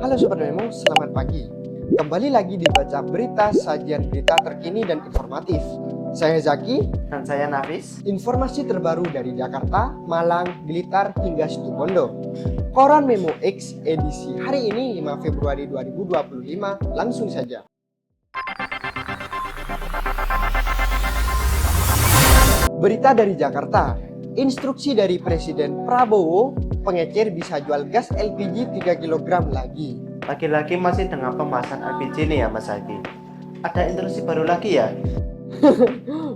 Halo Sobat Memo, selamat pagi. Kembali lagi dibaca berita, sajian berita terkini dan informatif. Saya Zaki, Dan saya Nafis. informasi terbaru dari Jakarta, Malang, Blitar, hingga Situbondo. Koran Memo X edisi hari ini 5 Februari 2025, langsung saja. Berita dari Jakarta, instruksi dari Presiden Prabowo, pengecer bisa jual gas LPG 3 kg lagi. Lagi-lagi masih dengan pembahasan LPG nih ya Mas Zaki. Ada instruksi baru lagi ya?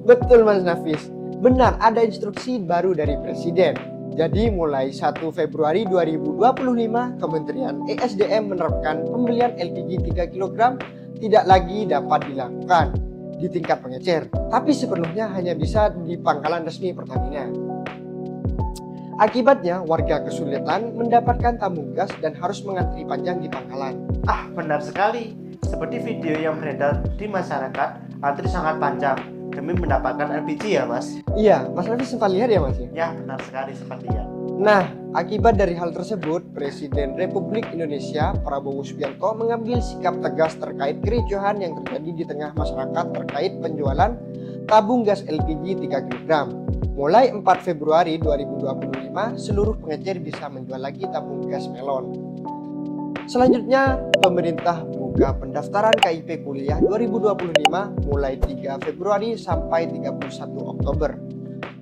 Betul Mas Nafis, benar ada instruksi baru dari Presiden. Jadi mulai 1 Februari 2025, Kementerian ESDM menerapkan pembelian LPG 3 kg tidak lagi dapat dilakukan di tingkat pengecer, tapi sepenuhnya hanya bisa di pangkalan resmi Pertamina. Akibatnya, warga kesulitan mendapatkan tabung gas dan harus mengantri panjang di pangkalan. Ah, benar sekali. Seperti video yang beredar di masyarakat, antri sangat panjang demi mendapatkan LPG ya Mas? Iya, Mas Nafis sempat lihat ya Mas ya? Ya, benar sekali seperti ya. Nah, akibat dari hal tersebut, Presiden Republik Indonesia Prabowo Subianto mengambil sikap tegas terkait kericuhan yang terjadi di tengah masyarakat terkait penjualan tabung gas LPG 3 kg. Mulai 4 Februari 2025, seluruh pengecer bisa menjual lagi tabung gas melon. Selanjutnya, pemerintah buka pendaftaran KIP kuliah 2025 mulai 3 Februari sampai 31 Oktober.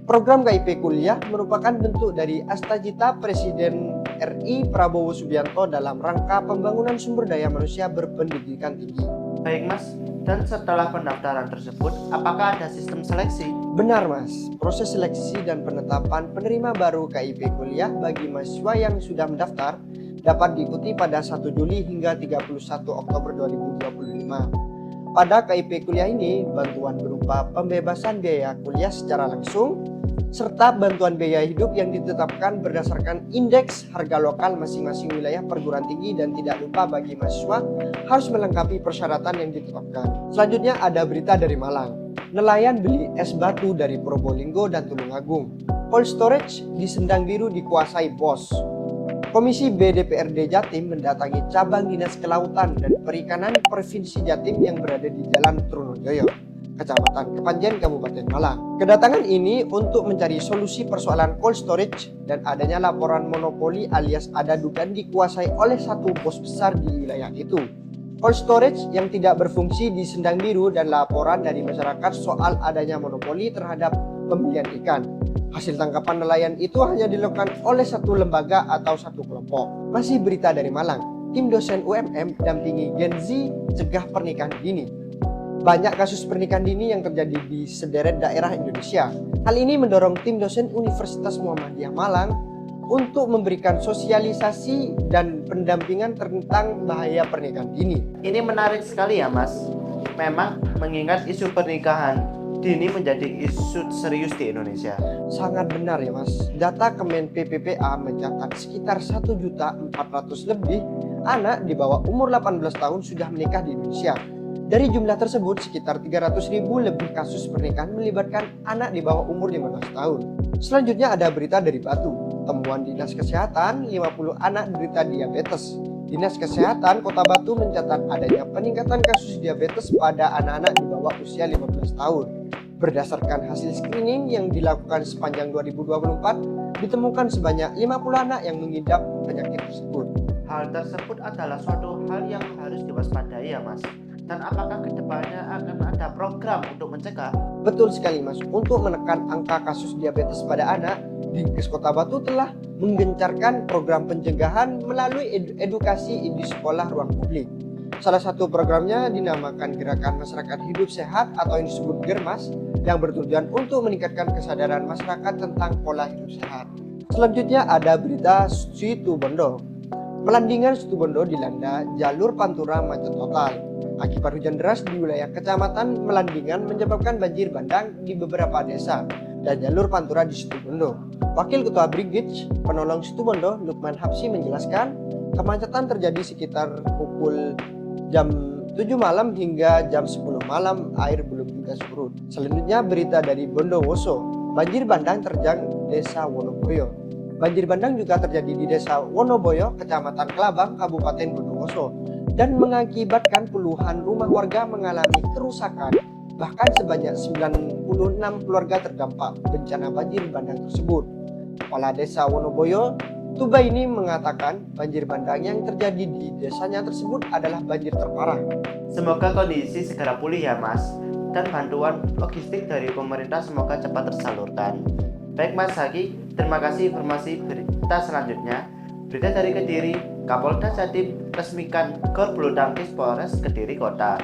Program KIP kuliah merupakan bentuk dari astagita Presiden RI Prabowo Subianto dalam rangka pembangunan sumber daya manusia berpendidikan tinggi. Baik Mas, dan setelah pendaftaran tersebut, apakah ada sistem seleksi? Benar Mas, proses seleksi dan penetapan penerima baru KIP kuliah bagi mahasiswa yang sudah mendaftar dapat diikuti pada 1 Juli hingga 31 Oktober 2025. Pada KIP kuliah ini, bantuan berupa pembebasan biaya kuliah secara langsung, serta bantuan biaya hidup yang ditetapkan berdasarkan indeks harga lokal masing-masing wilayah perguruan tinggi, dan tidak lupa bagi mahasiswa harus melengkapi persyaratan yang ditetapkan. Selanjutnya ada berita dari Malang. Nelayan beli es batu dari Probolinggo dan Tulungagung. Cold storage di Sendang Biru dikuasai BOS. Komisi BDPRD Jatim mendatangi cabang Dinas Kelautan dan Perikanan Provinsi Jatim yang berada di Jalan Trunojoyo, Kecamatan Kepanjen, Kabupaten Malang. Kedatangan ini untuk mencari solusi persoalan cold storage dan adanya laporan monopoli alias ada dugaan dikuasai oleh satu bos besar di wilayah itu. Cold storage yang tidak berfungsi di Sendang Biru dan laporan dari masyarakat soal adanya monopoli terhadap pembelian ikan. Hasil tangkapan nelayan itu hanya dilakukan oleh satu lembaga atau satu kelompok. Masih berita dari Malang, tim dosen UMM dampingi Gen Z cegah pernikahan dini. Banyak kasus pernikahan dini yang terjadi di sederet daerah Indonesia. Hal ini mendorong tim dosen Universitas Muhammadiyah Malang untuk memberikan sosialisasi dan pendampingan tentang bahaya pernikahan dini. Ini menarik sekali ya Mas. Memang mengingat isu pernikahan dini menjadi isu serius di Indonesia. Sangat benar ya Mas. Data Kemen PPPA mencatat sekitar 1.400.000 lebih anak di bawah umur 18 tahun sudah menikah di Indonesia. Dari jumlah tersebut, sekitar 300.000 lebih kasus pernikahan melibatkan anak di bawah umur 15 tahun. Selanjutnya ada berita dari Batu. Temuan Dinas Kesehatan, 50 anak derita diabetes. Dinas Kesehatan Kota Batu mencatat adanya peningkatan kasus diabetes pada anak-anak di bawah usia 15 tahun. Berdasarkan hasil screening yang dilakukan sepanjang 2024, ditemukan sebanyak 50 anak yang mengidap penyakit tersebut. Hal tersebut adalah suatu hal yang harus diwaspadai ya Mas. Dan apakah kedepannya akan ada program untuk mencegah? Betul sekali Mas, untuk menekan angka kasus diabetes pada anak, Dinkes Kota Batu telah menggencarkan program pencegahan melalui edukasi di sekolah ruang publik. Salah satu programnya dinamakan Gerakan Masyarakat Hidup Sehat atau yang disebut GERMAS, yang bertujuan untuk meningkatkan kesadaran masyarakat tentang pola hidup sehat. Selanjutnya ada berita Situbondo. Melandingan Situbondo dilanda jalur Pantura macet total. Akibat hujan deras di wilayah Kecamatan Melandingan menyebabkan banjir bandang di beberapa desa dan jalur Pantura di Situbondo. Wakil Ketua Brigade Penolong Situbondo, Lukman Hapsi, menjelaskan kemacetan terjadi sekitar pukul jam 7 malam hingga jam 10 malam, air belum juga surut. Selanjutnya berita dari Bondowoso. Banjir bandang terjang Desa Wonoboyo. Banjir bandang juga terjadi di Desa Wonoboyo, Kecamatan Kelabang, Kabupaten Bondowoso, dan mengakibatkan puluhan rumah warga mengalami kerusakan. Bahkan sebanyak 96 keluarga terdampak bencana banjir bandang tersebut. Kepala Desa Wonoboyo, Tubaini, mengatakan banjir bandang yang terjadi di desanya tersebut adalah banjir terparah. Semoga kondisi segera pulih ya Mas, dan bantuan logistik dari pemerintah semoga cepat tersalurkan. Baik Mas Haki, terima kasih informasi berita selanjutnya. Berita dari Kediri, Kapolda Jatim resmikan Gor Bulu Tangkis Polres Kediri Kota.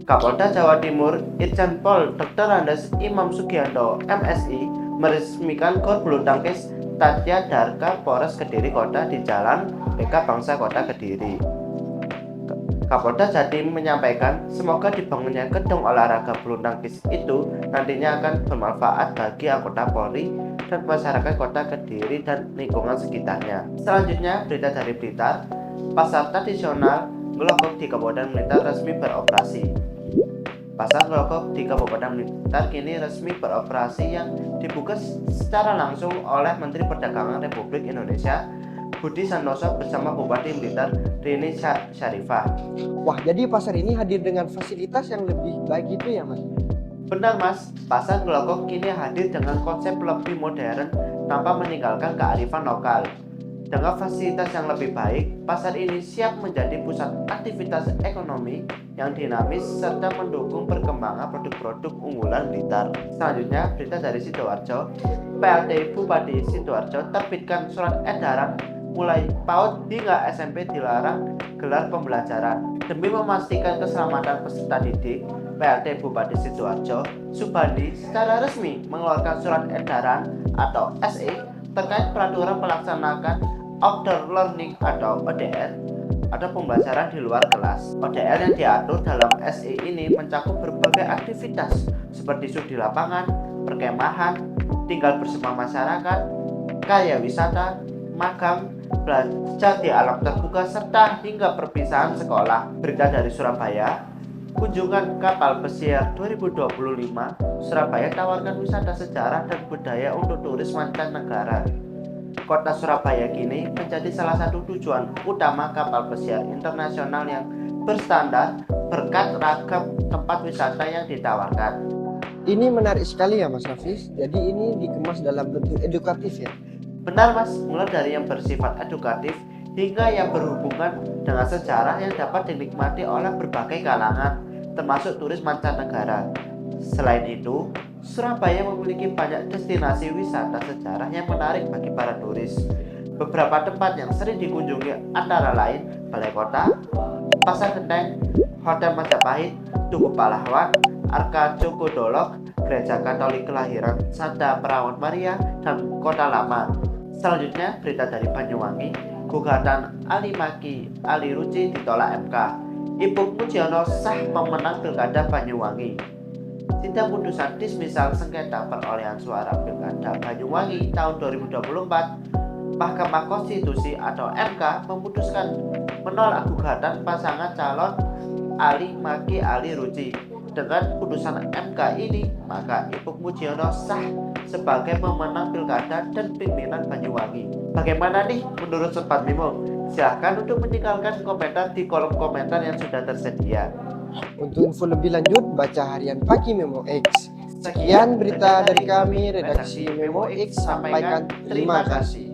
Kapolda Jawa Timur, Irjen Pol Dr. Andes Imam Sugianto, MSI, meresmikan Gor Bulu Tangkis Tatya Darka Polres Kediri Kota di Jalan BK Bangsa Kota Kediri. Kapolda Jatim menyampaikan semoga dibangunnya gedung olahraga bulu tangkis itu nantinya akan bermanfaat bagi anggota Polri dan masyarakat Kota Kediri dan lingkungan sekitarnya. Selanjutnya, berita dari Blitar, pasar tradisional Glogok di Kabupaten Blitar resmi beroperasi. Pasar Glogok di Kabupaten Blitar kini resmi beroperasi yang dibuka secara langsung oleh Menteri Perdagangan Republik Indonesia Budi Santoso bersama Bupati Blitar Rini Syarifah. Wah, jadi pasar ini hadir dengan fasilitas yang lebih baik gitu ya Mas? Benar Mas, pasar Glogok kini hadir dengan konsep lebih modern tanpa meninggalkan kearifan lokal. Dengan fasilitas yang lebih baik, pasar ini siap menjadi pusat aktivitas ekonomi yang dinamis serta mendukung perkembangan produk-produk unggulan Blitar. Selanjutnya, berita dari Sidoarjo. PLT Bupati Sidoarjo terbitkan surat edaran mulai PAUD hingga SMP dilarang gelar pembelajaran. Demi memastikan keselamatan peserta didik, PLT Bupati Sidoarjo, Subandi, secara resmi mengeluarkan surat edaran atau SE terkait peraturan pelaksanakan outdoor learning atau ODL atau pembelajaran di luar kelas. ODL yang diatur dalam SE ini mencakup berbagai aktivitas seperti studi lapangan, perkemahan, tinggal bersama masyarakat, karya wisata, magang, belajar di alam terbuka, serta hingga perpisahan sekolah. Berita dari Surabaya, kunjungan kapal pesiar 2025, Surabaya tawarkan wisata sejarah dan budaya untuk turis mancanegara. Kota Surabaya kini menjadi salah satu tujuan utama kapal pesiar internasional yang berstandar berkat ragam tempat wisata yang ditawarkan. Ini menarik sekali ya Mas Hafiz. Jadi ini dikemas dalam bentuk edukatif ya? Benar Mas, mulai dari yang bersifat edukatif hingga yang berhubungan dengan sejarah yang dapat dinikmati oleh berbagai kalangan, termasuk turis mancanegara. Selain itu, Surabaya memiliki banyak destinasi wisata sejarah yang menarik bagi para turis. Beberapa tempat yang sering dikunjungi antara lain Balai Kota, Pasar Genteng, Hotel Majapahit, Tugu Pahlawan, Arka Jogodolok, Gereja Katolik Kelahiran Santa Perawat Maria, dan Kota Lama. Selanjutnya, berita dari Banyuwangi, gugatan Ali Maki Ali Ruci ditolak MK. Ipung Mujiono sah pemenang Pilkada Banyuwangi. Sidang putusan dismisal sengketa perolehan suara Pilkada Banyuwangi tahun 2024, Mahkamah Konstitusi atau MK memutuskan menolak gugatan pasangan calon Ali Maki Ali Ruci. Dengan putusan MK ini, maka Ipung Mujiono sah sebagai pemenang Pilkada dan pimpinan Banyuwangi. Bagaimana nih menurut Sobat Memo? Silahkan untuk meninggalkan komentar di kolom komentar yang sudah tersedia. Untuk info lebih lanjut, baca harian Pagi Memo X. Sekian berita dari kami, redaksi Memo X. Sampaikan terima kasih.